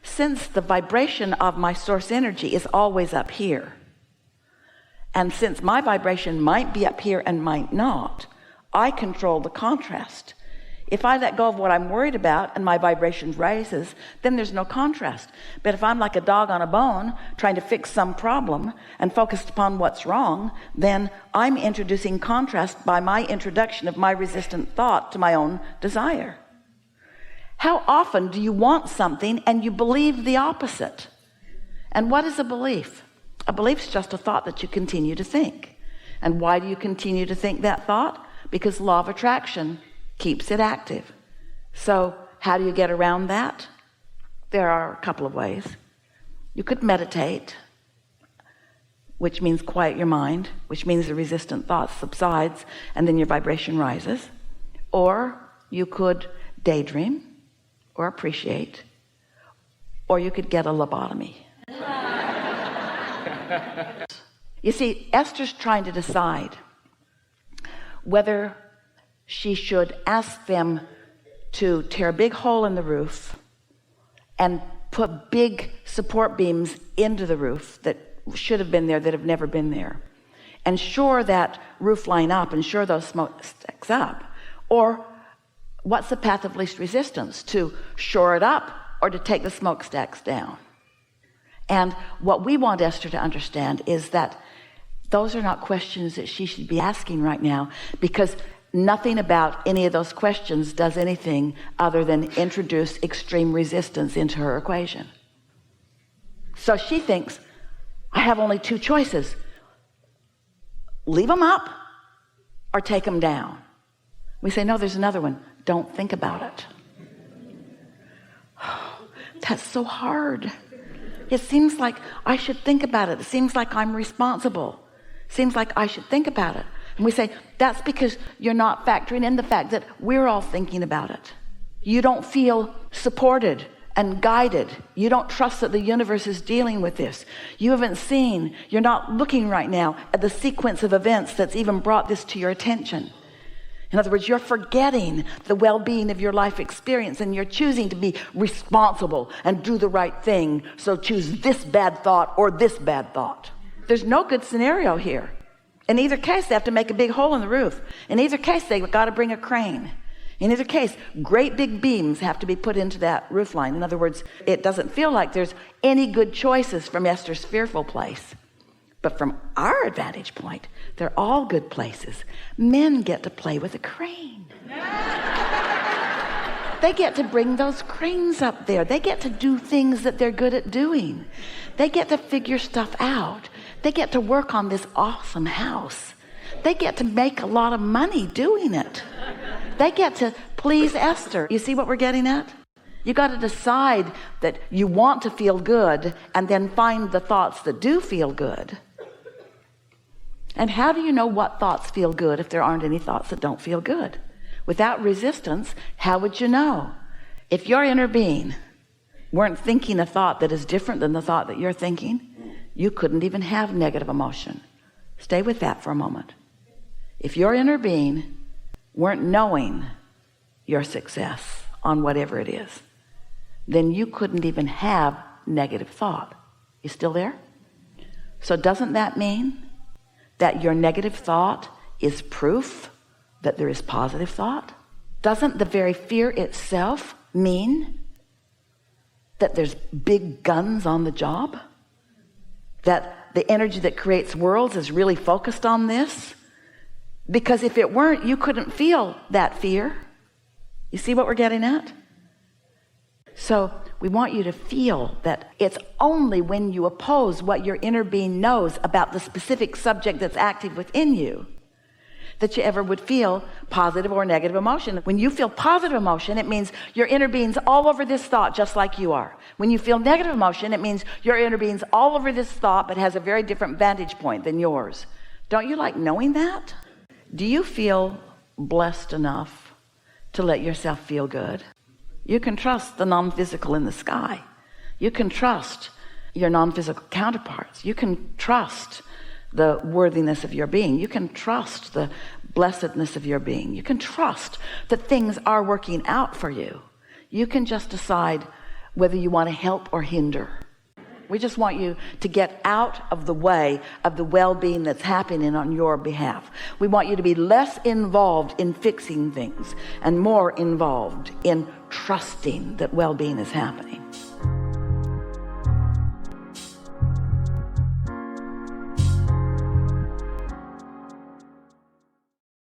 since the vibration of my source energy is always up here, and since my vibration might be up here and might not, I control the contrast. If I let go of what I'm worried about and my vibration rises, then there's no contrast. But if I'm like a dog on a bone trying to fix some problem and focused upon what's wrong, then I'm introducing contrast by my introduction of my resistant thought to my own desire. How often do you want something and you believe the opposite? And what is a belief? A belief is just a thought that you continue to think. And why do you continue to think that thought? Because law of attraction keeps it active. So how do you get around that? There are a couple of ways. You could meditate, which means quiet your mind, which means the resistant thought subsides and then your vibration rises. Or you could daydream or appreciate, or you could get a lobotomy. You see, Esther's trying to decide whether she should ask them to tear a big hole in the roof and put big support beams into the roof that should have been there that have never been there, and shore that roof line up and shore those smokestacks up. Or what's the path of least resistance, to shore it up or to take the smokestacks down? And what we want Esther to understand is that those are not questions that she should be asking right now, because nothing about any of those questions does anything other than introduce extreme resistance into her equation. So she thinks, I have only two choices: leave them up or take them down. We say, no, there's another one. Don't think about it. That's so hard. It seems like I should think about it. It seems like I'm responsible. It seems like I should think about it. And we say, that's because you're not factoring in the fact that we're all thinking about it. You don't feel supported and guided. You don't trust that the universe is dealing with this. You haven't seen, you're not looking right now at the sequence of events that's even brought this to your attention. In other words, you're forgetting the well-being of your life experience, and you're choosing to be responsible and do the right thing. So choose this bad thought or this bad thought. There's no good scenario here. In either case, they have to make a big hole in the roof. In either case, they've got to bring a crane. In either case, great big beams have to be put into that roof line. In other words, it doesn't feel like there's any good choices from Esther's fearful place. But from our advantage point, they're all good places. Men get to play with a crane. They get to bring those cranes up there. They get to do things that they're good at doing. They get to figure stuff out. They get to work on this awesome house. They get to make a lot of money doing it. They get to please Esther. You see what we're getting at? You got to decide that you want to feel good, and then find the thoughts that do feel good. And how do you know what thoughts feel good if there aren't any thoughts that don't feel good? Without resistance, how would you know? If your inner being weren't thinking a thought that is different than the thought that you're thinking, you couldn't even have negative emotion. Stay with that for a moment. If your inner being weren't knowing your success on whatever it is, then you couldn't even have negative thought. You still there? So doesn't that mean that your negative thought is proof that there is positive thought? Doesn't the very fear itself mean that there's big guns on the job? That the energy that creates worlds is really focused on this? Because if it weren't, you couldn't feel that fear. You see what we're getting at? So we want you to feel that it's only when you oppose what your inner being knows about the specific subject that's active within you that you ever would feel positive or negative emotion. When you feel positive emotion, it means your inner being's all over this thought just like you are. When you feel negative emotion, it means your inner being's all over this thought but has a very different vantage point than yours. Don't you like knowing that? Do you feel blessed enough to let yourself feel good? You can trust the non-physical in the sky. You can trust your non-physical counterparts. You can trust the worthiness of your being. You can trust the blessedness of your being. You can trust that things are working out for you. You can just decide whether you want to help or hinder. We just want you to get out of the way of the well-being that's happening on your behalf. We want you to be less involved in fixing things and more involved in trusting that well-being is happening.